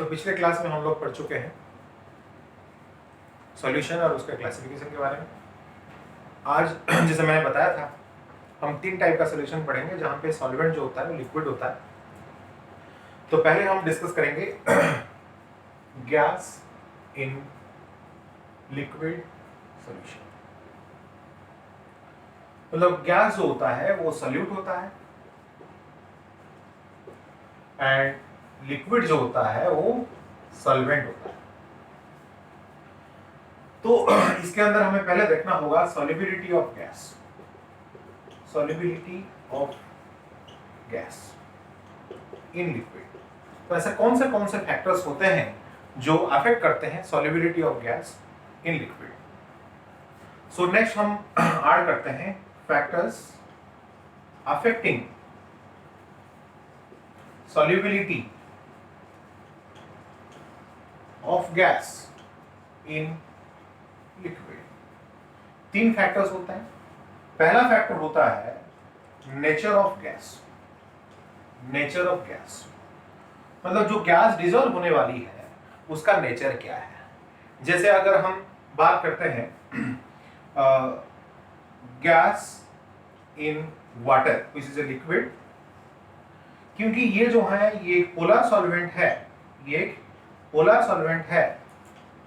तो पिछले क्लास में हम लोग पढ़ चुके हैं सॉल्यूशन और उसका क्लासिफिकेशन के बारे में। आज जैसे मैंने बताया था हम 3 टाइप का सॉल्यूशन पढ़ेंगे जहां पे सॉल्वेंट जो होता है वो लिक्विड होता है। तो पहले हम डिस्कस करेंगे गैस इन लिक्विड सॉल्यूशन। मतलब गैस जो होता है वो सॉल्यूट होता है एंड लिक्विड जो होता है वो सॉल्वेंट होता है। तो इसके अंदर हमें पहले देखना होगा solubility of gas, solubility of gas in liquid. तो ऐसे कौन से फैक्टर्स होते हैं जो अफेक्ट करते हैं solubility of gas in liquid. So next हम ऐड करते हैं factors affecting solubility of gas in liquid। 3 factors होते हैं। पहला फैक्टर होता है nature of gas. Nature of gas मतलब जो गैस डिजोल्व होने वाली है उसका नेचर क्या है। जैसे अगर हम बात करते हैं gas in water which is a liquid, क्योंकि ये जो है ये एक पोलर सॉल्वेंट है, ये एक पोलर सॉल्वेंट है,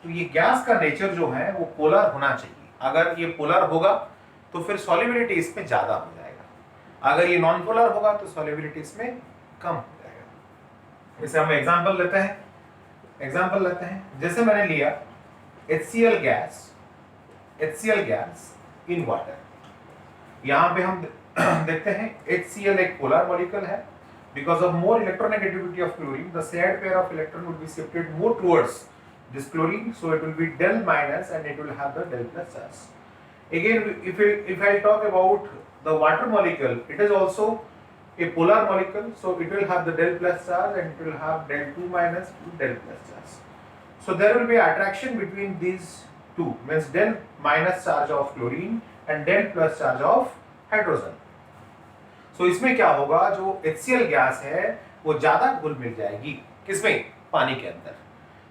तो ये गैस का नेचर जो है वो पोलर होना चाहिए। अगर ये पोलर होगा तो फिर सॉल्युबिलिटी इसमें ज्यादा हो जाएगा, अगर ये नॉन पोलर होगा तो सॉल्युबिलिटी इसमें कम हो जाएगा। जैसे हम एग्जांपल लेते हैं जैसे मैंने लिया HCl गैस इन वाटर। यहां पे हम देखते हैं HCl एक पोलर मॉलिक्यूल है। Because of more electronegativity of chlorine, the shared pair of electron will be shifted more towards this chlorine, so it will be del minus and it will have the del plus charge. Again, if I talk about the water molecule, it is also a polar molecule, so it will have the del plus charge and it will have del 2 minus to del plus charge. So there will be attraction between these two, means del minus charge of chlorine and del plus charge of hydrogen. So इसमें क्या होगा, जो HCl gas है वो ज्यादा घुल मिल जाएगी किसमें, पानी के अंदर।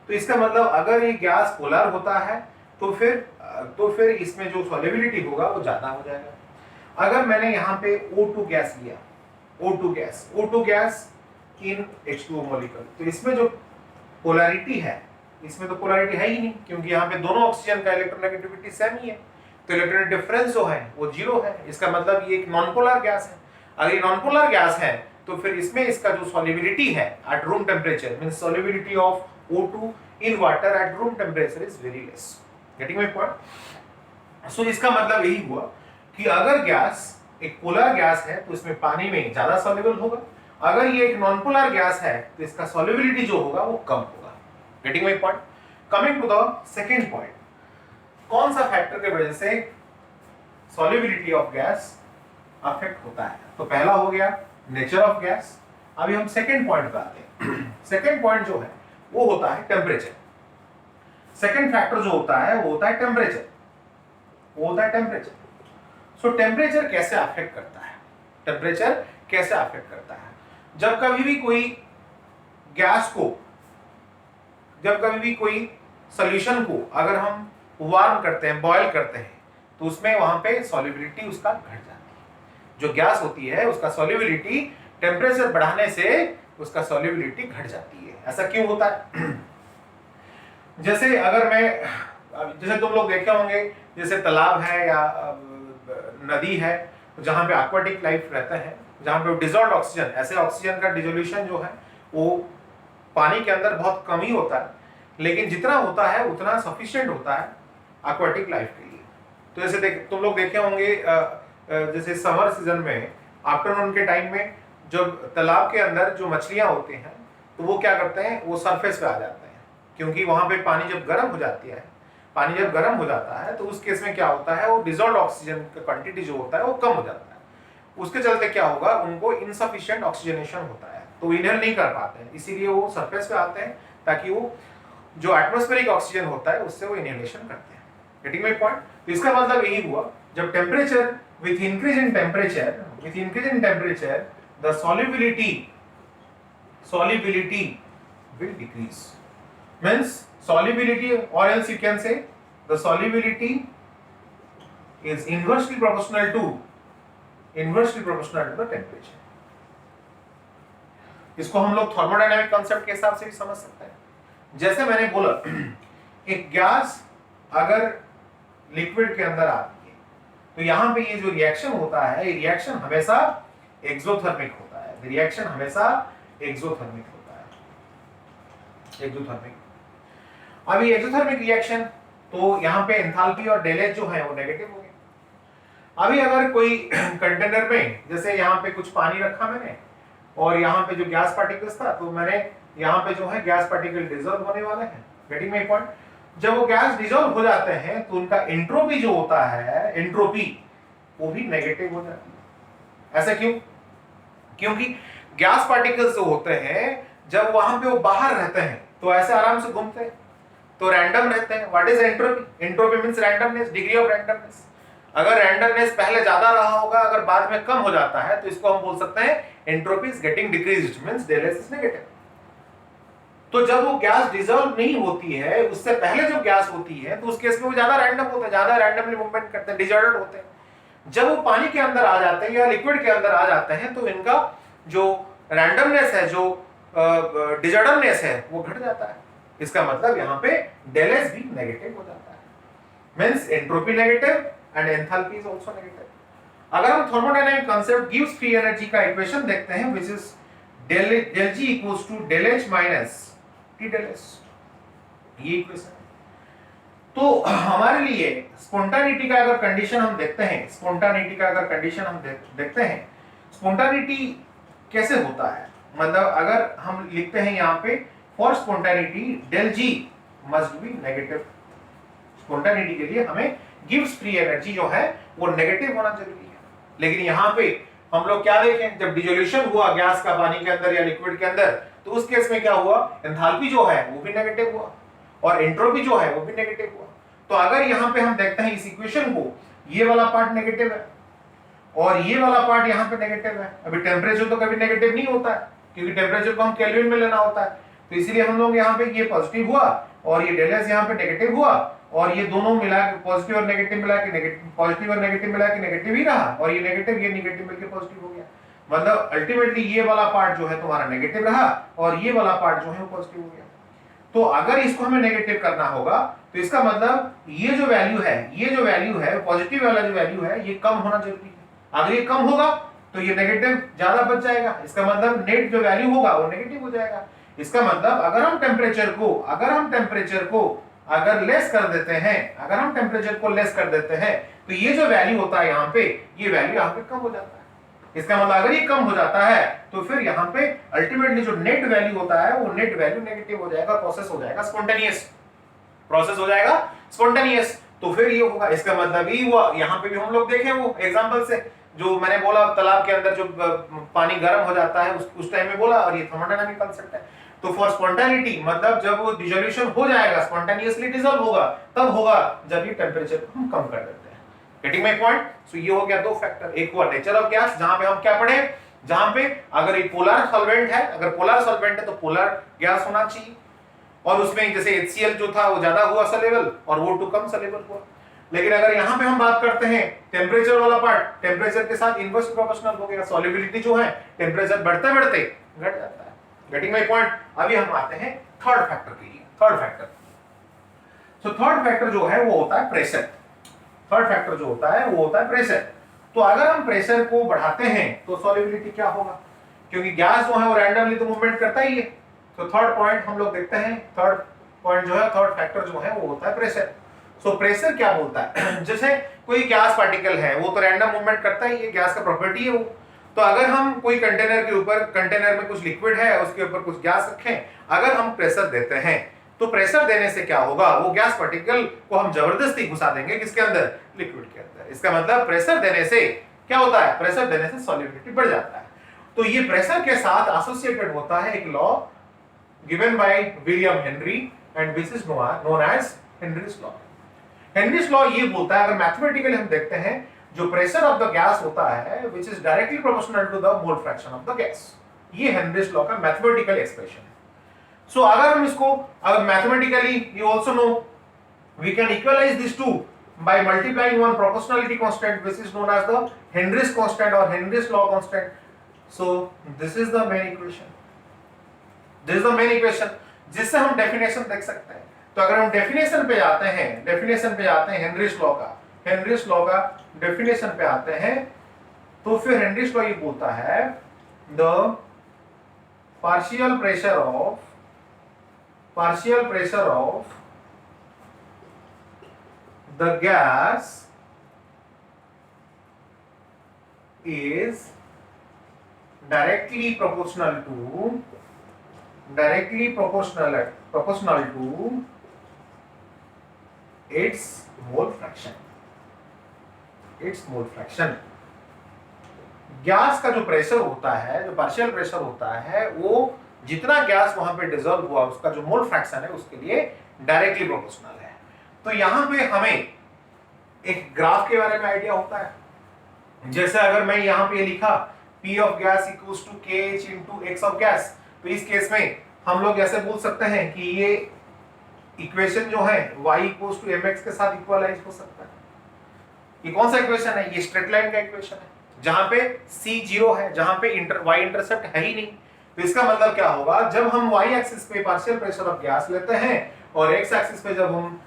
तो इसका मतलब अगर ये गैस पोलर होता है तो फिर इसमें जो सॉल्युबिलिटी होगा वो ज्यादा हो जाएगा। अगर मैंने यहाँ पे O2 गैस लिया, O2 gas in H2O molecule, तो इसमें जो पोलैरिटी है, इसमें तो पोलैरिटी है ही नहीं, क्योंकि यहाँ पे दोनों ऑक्सीजन का इलेक्ट्रोनेगेटिविटी सेम ही है, तो इलेक्ट्रॉनिक डिफरेंस जो है वो 0 है। इसका मतलब ये एक नॉन पोलर गैस है। अगर ये नॉन पोलर गैस है तो फिर इसमें इसका जो सॉल्युबिलिटी है at room temperature, means solubility of O2 in water at room temperature is very less. Getting my point. So इसका मतलब यही हुआ कि अगर गैस एक पोलर गैस है तो इसमें पानी में ज्यादा सॉल्युबल होगा, अगर ये एक नॉन पोलर गैस है तो इसका सॉल्युबिलिटी जो होगा वो कम होगा। Getting my point. Coming to the second point, कौन सा फैक्टर की वजह से सॉल्युबिलिटी ऑफ गैस अफेक्ट होता है। तो पहला हो गया नेचर ऑफ गैस। अभी हम सेकंड पॉइंट पे आते हैं। सेकंड पॉइंट जो है वो होता है टेम्परेचर। सेकंड फैक्टर जो होता है वो होता है टेम्परेचर, सो टेम्परेचर कैसे अफेक्ट करता है, टेम्परेचर कैसे अफेक्ट करता है। जब कभी भी कोई गैस को, जब कभी भी कोई सॉल्यूशन को अगर हम वार्म करते हैं, बॉयल करते हैं, तो उसमें वहां पे सॉल्युबिलिटी उसका घट जाती है। जो गैस होती है उसका सॉल्युबिलिटी टेम्परेचर बढ़ाने से उसका सॉल्युबिलिटी घट जाती है। ऐसा क्यों होता है? जैसे अगर जैसे तुम लोग देखे होंगे, जैसे तालाब है या नदी है जहां पे एक्वाटिक लाइफ रहता है, जहां पे डिसॉल्व्ड ऑक्सीजन, ऐसे ऑक्सीजन का डिसोल्यूशन जो है वो पानी के अंदर बहुत कम ही होता है, लेकिन जितना होता है उतना सफिशिएंट होता है एक्वाटिक लाइफ के लिए। तो जैसे तुम लोग देखे होंगे जैसे समर सीजन में आफ्टरनून के टाइम में जब तालाब के अंदर जो मछलियां होती हैं तो वो क्या करते हैं, वो सरफेस पे आ जाते हैं, क्योंकि वहां पे पानी जब गर्म हो जाता है तो उस केस में क्या होता है, वो डिसॉल्व्ड ऑक्सीजन का क्वांटिटी जो होता है वो कम हो जाता है। उसके चलते क्या होगा, उनको इनसफिशिएंट ऑक्सीजनेशन होता है, तो इनहेल नहीं कर पाते हैं, इसीलिए वो सरफेस पे आते हैं ताकि वो जो एटमॉस्फेरिक ऑक्सीजन होता है उससे वो इनहेलेशन करते हैं। Getting my point. तो इसका मतलब यही हुआ, जब temperature with increase in temperature the solubility will decrease. Means solubility, or else you can say the solubility is inversely proportional to the temperature. इसको हम लोग थर्मोडायनामिक कंसेप्ट के हिसाब से भी समझ सकते हैं। जैसे मैंने बोला एक गैस अगर लिक्विड के अंदर आती है तो यहाँ पे ये जो रिएक्शन होता है, ये रिएक्शन हमेशा एक्सोथर्मिक होता है। रिएक्शन हमेशा एक्सोथर्मिक होता है, एक्सोथर्मिक। अभी एक्सोथर्मिक रिएक्शन तो यहाँ पे एंथैल्पी और डेल एच जो है वो नेगेटिव हो गया। अभी अगर कोई कंटेनर में, जैसे यहाँ पे कुछ पानी रखा मैंने और यहाँ पे जो गैस पार्टिकल्स था, तो मैंने यहाँ पे जो है गैस पार्टिकल डिसॉल्व होने वाले हैं। Getting my point? जब वो गैस डिसॉल्व हो जाते हैं तो उनका एंट्रोपी जो होता है, एंट्रोपी वो भी नेगेटिव हो जाती है। ऐसा क्यों? क्योंकि गैस पार्टिकल्स जो होते हैं जब वहां पे वो बाहर रहते हैं तो ऐसे आराम से घूमते हैं, तो रैंडम रहते हैं। What is entropy? Entropy means randomness, degree of randomness. अगर रैंडमनेस पहले ज्यादा रहा होगा, अगर बाद में कम हो जाता है, तो इसको हम बोल सकते हैं entropy is getting decreased, means del H is negative. तो जब वो गैस डिसॉल्व नहीं होती है, उससे पहले जब गैस होती है, तो उस केस में वो ज्यादा रैंडम होता है, ज्यादा रैंडमली मूवमेंट करते हैं, डिसऑर्डर्ड होते हैं। जब वो पानी के अंदर आ जाते हैं या लिक्विड के अंदर आ जाते हैं तो इनका जो रैंडमनेस है, जो डिसऑर्डरनेस है, वो घट जाता है। इसका मतलब यहाँ पे डेल एच भी नेगेटिव हो जाता है, means entropy negative and enthalpy is also negative. अगर हम thermodynamic concept gives free energy का इक्वेशन देखते हैं, which is del G equals to del H minus T del S, ये इक्वेशन। तो हमारे लिए स्पॉन्टानिटी का अगर कंडीशन हम देखते हैं, स्पॉन्टानिटी का अगर कंडीशन हम देखते हैं, स्पॉन्टानिटी कैसे होता है, मतलब अगर हम लिखते हैं यहाँ पे for spontaneity del G must be negative. Spontaneity के लिए हमें गिव्स फ्री एनर्जी जो है वो नेगेटिव होना जरूरी है। लेकिन यहाँ पे हम लोग क्या देखें, जब डिसोल्यूशन हुआ गैस का पानी के अंदर या लिक्विड के अंदर, तो उस केस में क्या हुआ, एंथैल्पी जो है वो भी नेगेटिव हुआ और एंट्रोपी जो है वो भी नेगेटिव हुआ। तो अगर यहाँ पे हम देखते हैं इस इक्वेशन को, ये वाला पार्ट नेगेटिव है और ये वाला पार्ट यहाँ पे नेगेटिव है। अभी टेम्परेचर तो कभी नेगेटिव नहीं होता है, क्योंकि टेम्परेचर को हम केल्विन में लेना होता है, तो इसीलिए हम लोग यहाँ पे ये पॉजिटिव हुआ और ये डेल एच यहाँ पे नेगेटिव हुआ, और ये दोनों मिला के पॉजिटिव और नेगेटिव मिला के नेगेटिव, पॉजिटिव और नेगेटिव मिला के नेगेटिव ही रहा, और ये नेगेटिव मिलके पॉजिटिव हो गया। मतलब अल्टीमेटली ये वाला पार्ट जो है तुम्हारा नेगेटिव रहा और ये वाला पार्ट जो है वो पॉजिटिव हो गया। तो अगर इसको हमें नेगेटिव करना होगा तो इसका मतलब ये जो वैल्यू है पॉजिटिव वाला जो वैल्यू है, ये कम होना जरूरी है। अगर ये कम होगा तो ये नेगेटिव ज्यादा बच जाएगा, इसका मतलब नेट जो वैल्यू होगा वो नेगेटिव हो जाएगा। इसका मतलब अगर हम टेम्परेचर को अगर लेस कर देते हैं, अगर हम टेम्परेचर को लेस कर देते हैं, तो ये जो वैल्यू होता है यहाँ पे, ये वैल्यू यहाँ पे कम हो जाता है। इसका मतलब अगर ये कम हो जाता है तो फिर यहाँ पे अल्टीमेटली जो नेट वैल्यू होता है वो नेट वैल्यू नेगेटिव हो जाएगा, प्रोसेस हो जाएगा स्पॉन्टेनियस, तो फिर ये होगा। इसका मतलब ये हुआ, यहाँ पे भी हम लोग देखें वो एग्जांपल से, जो मैंने बोला तालाब के अंदर जो पानी गर्म हो जाता है उस टाइम में बोला, और ये थर्मोडायनामिक कांसेप्ट है। तो फॉर स्पॉन्टेनिटी मतलब जब वो डिसोल्यूशन हो जाएगा, स्पॉन्टेनियसली डिसॉल्व होगा, तब होगा जब ये टेम्परेचर को हम कम कर देते हैं। Getting my point? सो ये हो गया दो फैक्टर, एक हुआ नेचर ऑफ गैस, जहां पे हम क्या पढ़े, जहां पे अगर ये पोलर सॉल्वेंट है, अगर पोलर सॉल्वेंट है तो पोलर गैस होना चाहिए, और उसमें जैसे HCl जो था वो ज्यादा हुआ सॉल्युबल और O2 कम सॉल्युबल हुआ। लेकिन अगर यहाँ पे हम बात करते हैं टेम्परेचर वाला पार्ट, टेम्परेचर के साथ इनवर्स प्रोपोर्शनल हो गया, सॉल्युबिलिटी जो है टेम्परेचर बढ़ते बढ़ते घट जाता है। Getting my point? अभी हम आते हैं थर्ड फैक्टर के लिए। थर्ड फैक्टर जो है वो होता है प्रेशर। थर्ड फैक्टर जो होता है वो होता है प्रेशर। तो अगर हम प्रेशर को बढ़ाते हैं तो सॉल्युबिलिटी क्या होगा, क्योंकि गैस जो है वो रैंडमली तो मूवमेंट करता ही है। तो थर्ड पॉइंट हम लोग देखते हैं, थर्ड पॉइंट जो है, थर्ड फैक्टर जो है वो होता है प्रेशर। सो प्रेशर क्या बोलता है, जैसे कोई गैस पार्टिकल है वो तो रैंडम मूवमेंट करता ही है, गैस का प्रॉपर्टी है वो। तो अगर हम कोई कंटेनर के ऊपर, कंटेनर में कुछ लिक्विड है, उसके ऊपर कुछ गैस रखें, अगर हम प्रेशर देते हैं तो प्रेशर देने से क्या होगा, वो गैस पार्टिकल को हम जबरदस्ती घुसा देंगे किसके अंदर, लिक्विड के अंदर। इसका मतलब प्रेशर देने से क्या होता है, प्रेशर देने से सॉल्युबिलिटी बढ़ जाता है। तो ये प्रेशर के साथ एसोसिएटेड होता है एक law given by William Henry, and this is known as Henry's law. Henry's law ये बोलता है, अगर मैथमेटिकली हम देखते हैं, जो प्रेशर ऑफ द गैस होता है which is directly proportional to the mole fraction of the gas, ये हेनरीज लॉ का मैथमेटिकल एक्सप्रेशन है। सो अगर हम इसको अगर mathematically you also know we can equalise this to by multiplying one proportionality constant which is known as the Henry's constant or Henry's law constant. So this is the main equation. This is the main equation जिससे हम definition देख सकते हैं. तो अगर हम definition पे जाते हैं हेनरीज लॉ का डेफिनेशन पे आते हैं, तो फिर हेनरीज लॉ ये बोलता है the partial pressure of the gas is directly proportional to its mole fraction. Gas का जो प्रेशर होता है, जो पार्शियल प्रेशर होता है, वो जितना गैस वहां पे डिसॉल्व हुआ उसका जो मोल फ्रैक्शन है उसके लिए डायरेक्टली प्रोपोर्शनल है. तो यहां पे हमें एक ग्राफ के बारे में आइडिया होता है. जैसे अगर मैं यहां पे लिखा P of gas equals to KH into X of gas, तो इस केस में हम लोग ऐसे बोल सकते हैं कि ये इक्वेशन जो है y इक्वल्स टू mx के साथ इक्वलाइज हो सकता है. ये कौन सा इक्वेशन है? ये स्ट्रेट लाइन का इक्वेशन है जहां पे c 0 है, जहां पे y इंटरसेप्ट है ही नहीं. तो इसका मतलब क्या होगा, जब हम y एक्सिस पे पार्शियल प्रेशर ऑफ गैस लेते हैं और x एक्सिस पे जब हम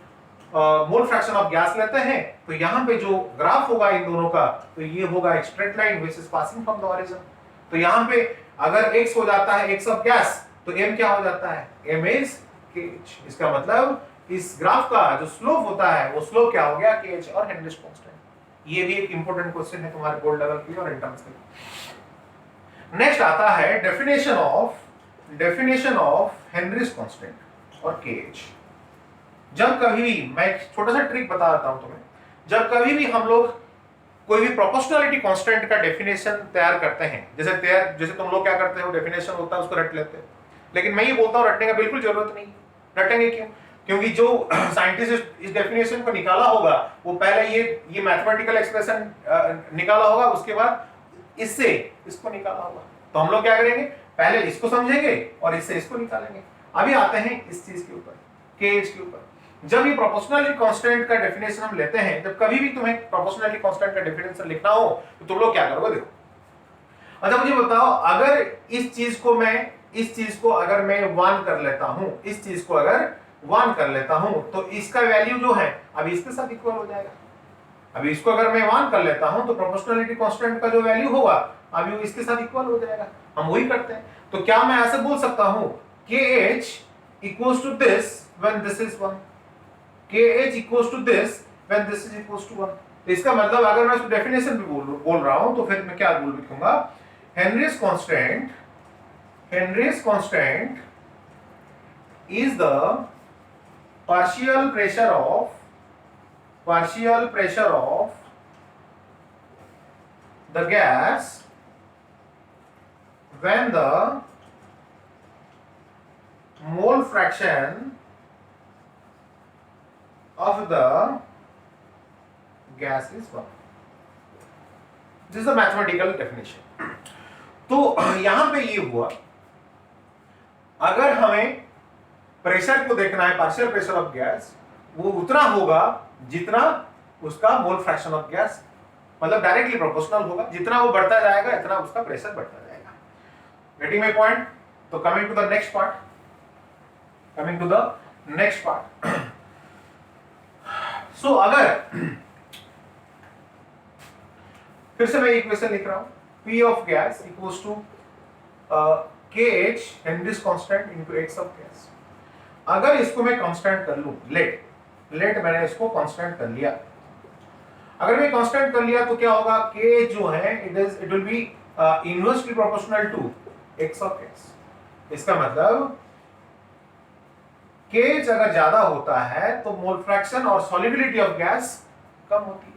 मोल फ्रैक्शन ऑफ गैस लेते हैं, तो यहाँ पे जो ग्राफ होगा इन दोनों का, तो ये होगा एक straight line which is passing from the origin. तो यहाँ पे अगर x हो जाता है x ऑफ गैस, तो m क्या हो जाता है? m is kh. इसका मतलब इस ग्राफ का जो स्लोप होता है वो स्लोप क्या हो गया? kh और हेनरीज कांस्टेंट. ये भी एक इंपॉर्टेंट क्वेश्चन है तुम्हारे बोर्ड लेवल के लिए और इंटर्म्स के लिए. नेक्स्ट आता है डेफिनेशन ऑफ हेनरीज कांस्टेंट और kh. जब कभी भी मैं एक छोटा सा ट्रिक बता देता हूं तुम्हें, जब कभी भी हम लोग कोई भी प्रोपोर्शनलिटी कांस्टेंट का डेफिनेशन तैयार करते हैं, जैसे तुम लोग क्या करते हो, डेफिनेशन होता है उसको रट लेते हैं. लेकिन मैं ये बोलता हूं रटने का बिल्कुल जरूरत नहीं. रटेंगे क्यों? क्योंकि जो साइंटिस्ट इस डेफिनेशन को निकाला होगा वो पहले ये मैथमेटिकल एक्सप्रेशन निकाला होगा, उसके बाद इससे इसको निकाला होगा. तो हम लोग क्या करेंगे, पहले इसको समझेंगे और इससे इसको निकालेंगे. अभी आते हैं इस चीज के ऊपर, kh के ऊपर. जब ये प्रोपोर्शनलिटी कांस्टेंट का डेफिनेशन हम लेते हैं, जब कभी भी तुम्हें प्रोपोर्शनलिटी कांस्टेंट का डेफिनेशन लिखना हो तो तुम लोग क्या करोगे? देखो, अच्छा मुझे बताओ, अगर इस चीज को अगर मैं 1 कर लेता हूं, इस चीज को अगर 1 कर लेता हूं, तो इसका वैल्यू जो है अभी इसके साथ इक्वल हो जाएगा. अभी इसको अगर मैं 1 कर लेता हूं तो प्रोपोर्शनलिटी कांस्टेंट का जो वैल्यू होगा अभी वो इसके साथ इक्वल हो जाएगा. हम वही करते हैं. तो क्या मैं ऐसे बोल सकता हूं kh equals to this when this is 1, kh equals to this when this is equals to 1. तो इसका मतलब अगर मैं इसको डेफिनेशन भी बोल रहा हूं तो फिर मैं क्या लिखूंगा, Henrys constant is the partial pressure of the gas when the mole fraction of the gas is 1. This is the mathematical definition. तो यहां पे ये हुआ, अगर हमें प्रेशर को देखना है, पार्शियल प्रेशर ऑफ गैस, वो उतना होगा जितना उसका मोल फ्रैक्शन ऑफ गैस, मतलब डायरेक्टली प्रोपोर्शनल होगा. जितना वो बढ़ता जाएगा इतना उसका प्रेशर बढ़ता जाएगा. Getting my point? तो coming to the next part. So अगर फिर से मैं इक्वेशन लिख रहा हूं, P of gas equals to KH Henry's constant into X of gas. अगर इसको मैं कांस्टेंट कर लूं, लेट मैंने इसको कांस्टेंट कर लिया. अगर मैं कांस्टेंट कर लिया तो क्या होगा, K जो है it will be inversely proportional to X of gas. इसका मतलब KH अगर ज्यादा होता है तो मोल फ्रैक्शन और सॉल्युबिलिटी ऑफ गैस कम होती है.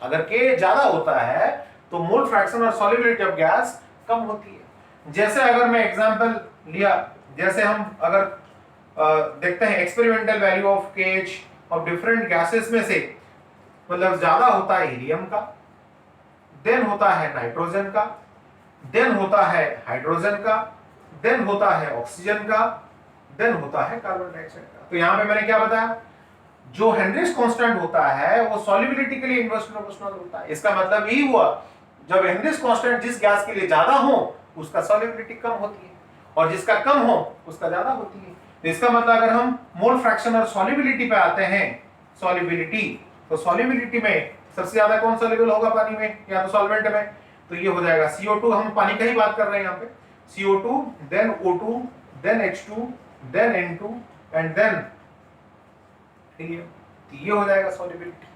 अगर K ज्यादा होता है तो मोल फ्रैक्शन और सॉल्युबिलिटी ऑफ गैस कम होती है. जैसे अगर मैं एग्जांपल लिया, जैसे हम अगर देखते हैं experimental value of KH of different gases में से, मतलब ज्यादा होता है हीलियम का, देन होता है नाइट्रोजन का, देन होता है हाइड्रोजन का, देन होता है ऑक्सीजन का, देन होता है कार्बन डाइऑक्साइड का। तो यहां पे मैंने क्या बताया, जो हेनरीज कांस्टेंट होता है वो सॉल्युबिलिटी के लिए इनवर्सली प्रोपोर्शनल होता है। इसका मतलब यही हुआ, जब हेनरीज कांस्टेंट जिस गैस के लिए ज्यादा हो उसका सॉल्युबिलिटी कम होती है, और जिसका कम हो उसका ज्यादा होती है। तो इसका मतलब अगर हम मोल फ्रैक्शन और सॉल्युबिलिटी पे आते हैं, सॉल्युबिलिटी, तो सॉल्युबिलिटी में सबसे ज्यादा कौन सॉल्युबल होगा पानी में या तो सॉल्वेंट में, तो ये हो जाएगा CO2। हम पानी का ही बात कर रहे हैं यहाँ पे, CO2 then O2 then H2 then N2 and then, ठीक है, तो ये हो जाएगा सॉल्युबिलिटी।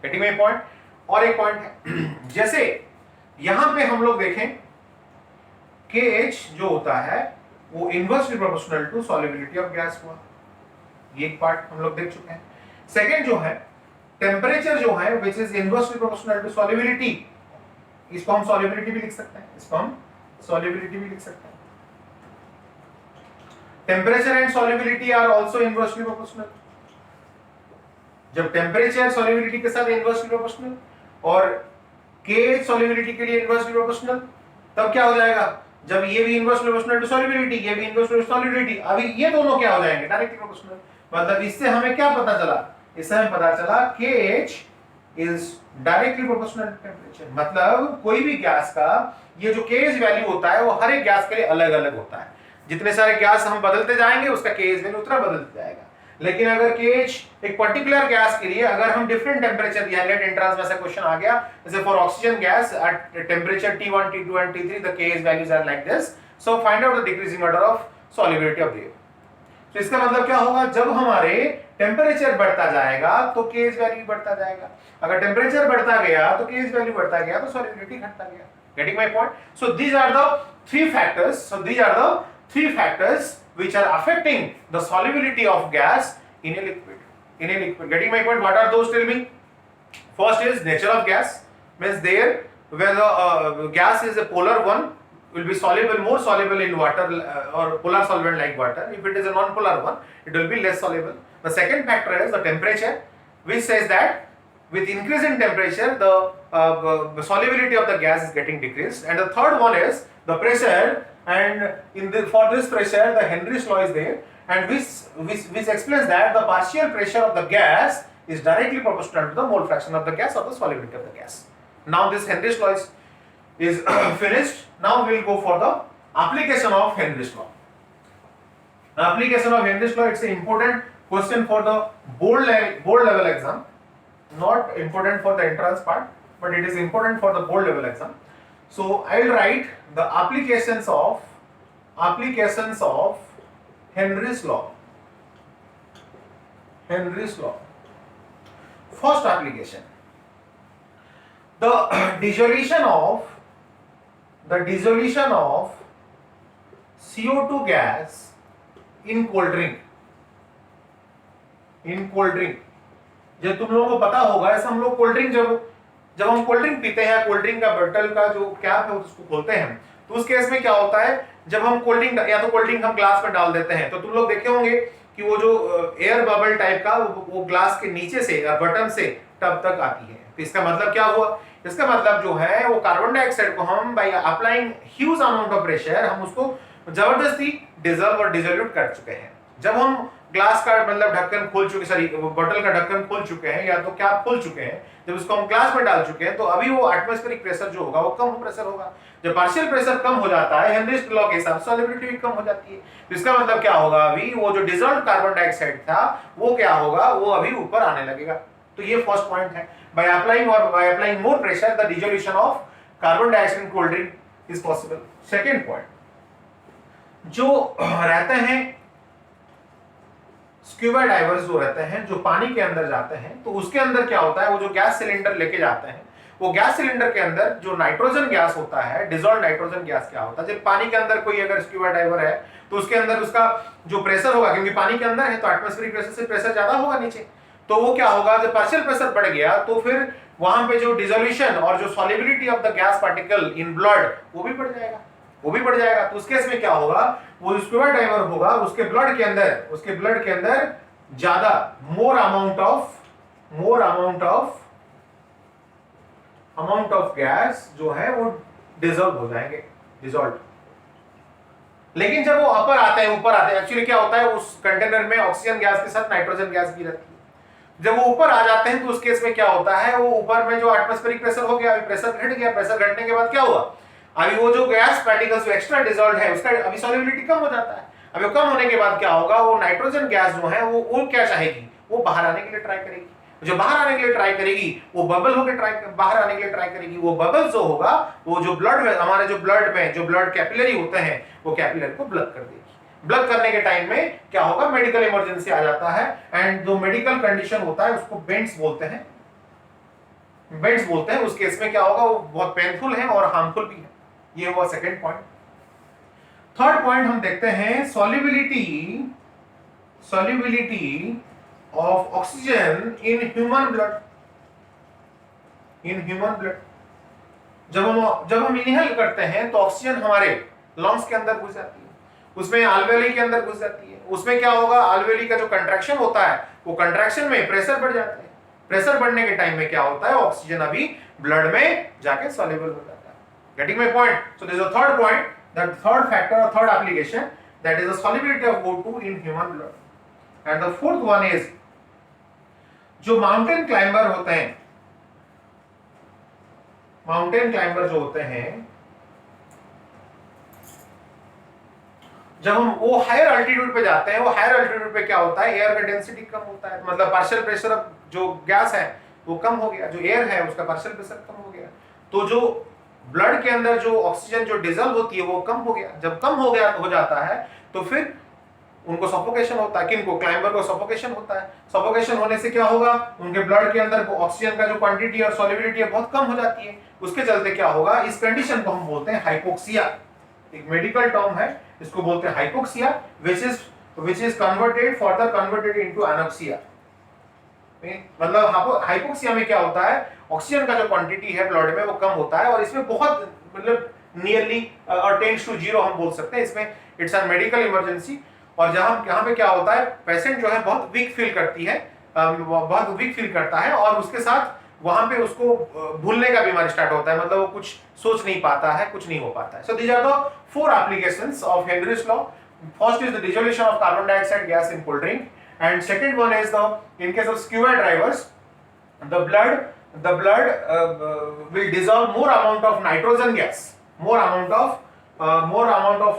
Getting my point. और एक पॉइंट है, जैसे यहां पे हम लोग देखें KH जो होता है वो inversely proportional to solubility of gas हुआ, ये एक पार्ट हम लोग देख चुके हैं। सेकंड जो है टेम्परेचर जो है which is inversely proportional to solubility, इसको हम सॉल्युबिलिटी भी लिख सकते हैं, इसको हम सॉल्युबिलिटी भी लिख सकते हैं। Temperature and solubility are also inversely proportional. जब टेम्परेचर सॉल्युबिलिटी के साथ इनवर्सली प्रोपोर्शनल और KH सॉल्युबिलिटी के लिए इनवर्सली प्रोपोर्शनल, तब क्या हो जाएगा, जब ये भी इनवर्सली प्रोपोर्शनल टू सॉल्युबिलिटी, ये भी इनवर्सली टू सॉल्युबिलिटी, अभी ये दोनों क्या हो जाएंगे, डायरेक्टली प्रोपोर्शनल। मतलब इससे हमें क्या पता चला, इससे हमें पता चला KH is directly proportional to temperature. मतलब कोई भी गैस का ये जो KH वैल्यू होता है वो हर एक गैस के लिए अलग अलग होता है। जितने सारे गैस हम बदलते जाएंगे उसका KH वैल्यू उतना बदलता जाएगा। लेकिन अगर KH एक पर्टिकुलर गैस के लिए अगर हम डिफरेंट टेम्परेचर दिया, लेट एंट्रांस में ऐसा क्वेश्चन आ गया, जैसे for oxygen gas at temperature T1 T2 and T3 the KH values are like this, so find out the decreasing order of solubility of the. तो इसका मतलब क्या होगा, जब हमारे टेम्परेचर बढ़ता जाएगा तो KH वैल्यू बढ़ता जाएगा, अगर टेम्परेचर बढ़ता गया तो KH वैल्यू बढ़ता गया तो सॉल्युबिलिटी घटता गया। Getting my point. So these are the three factors, so these are the three factors which are affecting the solubility of gas in a liquid. Getting my point? What are those? Tell me. First is nature of gas, means there where the gas is a polar one will be soluble, more soluble in water or polar solvent like water. If it is a non-polar one, it will be less soluble. The second factor is the temperature, which says that with increase in temperature the solubility of the gas is getting decreased. And the third one is the pressure, and for this pressure the Henry's law is there, and which explains that the partial pressure of the gas is directly proportional to the mole fraction of the gas or the solubility of the gas. Now this Henry's law is finished. Now we will go for the application of Henry's law. Application of Henry's law, it's an important question for the board level exam, not important for the entrance part, but it is important for the board level exam. So I will write the applications of Henry's law. Henry's law. First application, the dissolution of CO2 gas in cold drink. In cold drink, जब तुम लोगों को पता होगा, ऐसा हम लोग cold drink जब हम कोल्ड ड्रिंक पीते हैं, कोल्ड ड्रिंक का बॉटल का जो कैप है उसको खोलते हैं, तो उस केस में क्या होता है, जब हम कोल्ड ड्रिंक या तो कोल्ड ड्रिंक हम ग्लास में डाल देते हैं, तो तुम लोग देखे होंगे कि वो जो एयर बबल टाइप का वो ग्लास के नीचे से या बटन से टब तक आती है। तो इसका मतलब क्या हुआ, इसका मतलब जो है वो कार्बन डाइऑक्साइड को हम by applying huge amount of pressure हम उसको जबरदस्ती डिजॉल्व और डिसोल्यूट कर चुके हैं। जब हम ग्लास का मतलब ढक्कन खोल चुके, सॉरी बोतल का ढक्कन खोल चुके हैं या तो कैप खोल चुके हैं, जब उसको हम ग्लास में डाल चुके हैं, तो अभी वो एटमॉस्फेरिक प्रेशर जो होगा वो कम प्रेशर होगा। जब पार्शियल प्रेशर कम हो जाता है, हेनरीज लॉ के हिसाब से सॉल्युबिलिटी भी कम हो जाती है। तो इसका मतलब क्या होगा, अभी वो जो डिसॉल्व्ड कार्बन डाइऑक्साइड था वो क्या होगा, वो अभी ऊपर आने लगेगा। तो ये फर्स्ट पॉइंट है, by applying more pressure the dissolution of carbon dioxide in cold drink is possible. Second point, जो रहते हैं स्क्यूबा डाइवर्स जो रहते हैं, जो पानी के अंदर जाते हैं, तो उसके अंदर क्या होता है, वो जो गैस सिलेंडर लेके जाते हैं, वो गैस सिलेंडर के अंदर जो नाइट्रोजन गैस होता है, डिसॉल्व्ड नाइट्रोजन गैस क्या होता है, जब पानी के अंदर कोई अगर स्क्यूबा डाइवर है तो उसके अंदर उसका जो प्रेशर होगा, क्योंकि पानी के अंदर है तो एटमॉस्फेरिक प्रेशर से प्रेशर ज्यादा होगा नीचे, तो वो क्या होगा, जब पार्शियल प्रेशर बढ़ गया तो फिर वहां पे जो डिसोल्यूशन और जो solubility of the gas particle in blood वो भी बढ़ जाएगा। तो उस केस में क्या होगा, वो स्क्यूबा डाइवर होगा, उसके ब्लड के अंदर ज्यादा मोर अमाउंट ऑफ गैस जो है वो डिसॉल्व हो जाएंगे, लेकिन जब वो अपर आते हैं, ऊपर आते हैं, एक्चुअली क्या होता है उस कंटेनर में ऑक्सीजन गैस के साथ नाइट्रोजन गैस भी रहती है। जब वो ऊपर आ जाते हैं तो उस केस में क्या होता है, वो ऊपर में जो एटमॉस्फेरिक प्रेशर हो गया, अभी प्रेशर घट गया, प्रेशर घटने के बाद क्या हुआ, अभी वो जो गैस पार्टिकल्स जो एक्स्ट्रा डिसॉल्व है उसका अभी सॉल्युबिलिटी कम हो जाता है। अभी कम होने के बाद क्या होगा, वो नाइट्रोजन गैस जो है वो क्या चाहेगी, वो बाहर आने के लिए ट्राई करेगी। जो बाहर आने के लिए ट्राई करेगी वो बबल होकर बाहर आने के लिए ट्राई करेगी। वो बबल जो होगा वो जो ब्लड में, हमारे जो ब्लड में जो ब्लड कैपिलरी होते हैं वो कैपिलरी को ब्लॉक कर देगी। ब्लॉक करने के टाइम में क्या होगा, मेडिकल इमरजेंसी आ जाता है। एंड जो मेडिकल कंडीशन होता है उसको बेंट्स बोलते हैं, बेंट्स बोलते हैं। उस केस में क्या होगा, वो बहुत पेनफुल है और हार्मफुल भी है। ये हुआ सेकंड पॉइंट। थर्ड पॉइंट हम देखते हैं solubility of oxygen in human blood. In human blood जब हम इनहेल करते हैं तो ऑक्सीजन हमारे लंग्स के अंदर घुस जाती है, उसमें आल्वेली के अंदर घुस जाती है। उसमें क्या होगा, आल्वेली का जो कंट्रैक्शन होता है वो कंट्रैक्शन में प्रेशर बढ़ जाता है। प्रेशर बढ़ने के टाइम में क्या होता है, ऑक्सीजन अभी ब्लड में जाके सॉल्युबल हो जाता है। Getting my point? So this is the third point, the third factor और third application, that is the solubility of O2 in human blood. And the fourth one is, जो mountain climber होते हैं, mountain climber जो होते हैं, जब हम वो हायर अल्टीट्यूड पे जाते हैं, वो हायर अल्टीट्यूड पे क्या होता है, एयर का डेंसिटी कम होता है, मतलब पार्शियल प्रेशर जो गैस है वो कम हो गया, जो एयर है उसका पार्शियल प्रेशर कम हो गया, तो जो ब्लड के अंदर जो ऑक्सीजन जो डिजॉल्व होती है वो कम हो गया। जब कम हो जाता है तो फिर उनको सफोकेशन होता है। किनको? क्लाइंबर को सफोकेशन होता है। सफोकेशन होने से क्या होगा, उनके ब्लड के अंदर ऑक्सीजन का जो क्वांटिटी और सॉल्युबिलिटी है बहुत कम हो जाती है। उसके चलते क्या होगा, इस कंडीशन को हम बोलते हैं हाइपोक्सिया। एक मेडिकल टर्म है, इसको बोलते हैं hypoxia, which is further converted into anoxia। मतलब हाइपोक्सिया में क्या होता है, ऑक्सीजन का जो क्वांटिटी है ब्लड में वो कम होता है और इसमें बहुत मतलब नियरली और टेंड्स टू जीरो हम बोल सकते हैं। इसमें इट्स अ मेडिकल इमरजेंसी। और यहाँ पे क्या होता है, पेशेंट जो है बहुत वीक फील करती है, बहुत वीक फील करता है और उसके साथ वहां पे उसको भूलने का बीमारी स्टार्ट होता है, मतलब वो कुछ सोच नहीं पाता है, कुछ नहीं हो पाता है। So these are the 4 applications of Henry's law. First is the dissolution of carbon dioxide gas in cold drink, and second one is the, in case of scuba divers, the blood will dissolve more amount of nitrogen gas, more amount of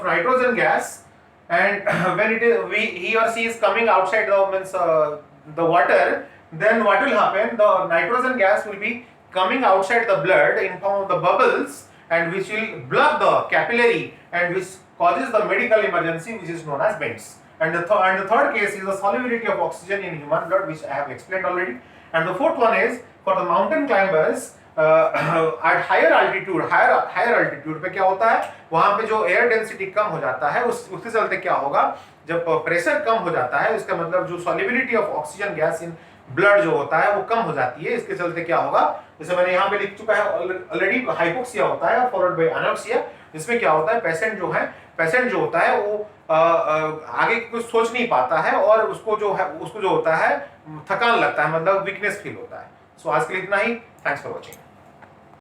nitrogen gas, and when he or she is coming outside the water, then what will happen, the nitrogen gas will be coming outside the blood in form of the bubbles, and which will block the capillary and which causes the medical emergency, which is known as bends. And the third case is the solubility of oxygen in human blood, which I have explained already. And the fourth one is for the mountain climbers at higher altitude पे क्या होता है, वहां पे जो air density कम हो जाता है उसके चलते क्या होगा, जब प्रेशर कम हो जाता है उसका मतलब जो solubility of oxygen gas in blood जो होता है वो कम हो जाती है। इसके चलते क्या होगा, जैसे मैंने यहाँ पे लिख चुका है ऑलरेडी, हाइपोक्सिया होता है फॉलोड बाय एनोक्सिया। इसमें क्या होता है, पेशेंट जो होता है वो आगे कुछ सोच नहीं पाता है और उसको जो होता है थकान लगता है, मतलब वीकनेस फील होता है। सो आज के लिए इतना ही। Thanks for watching.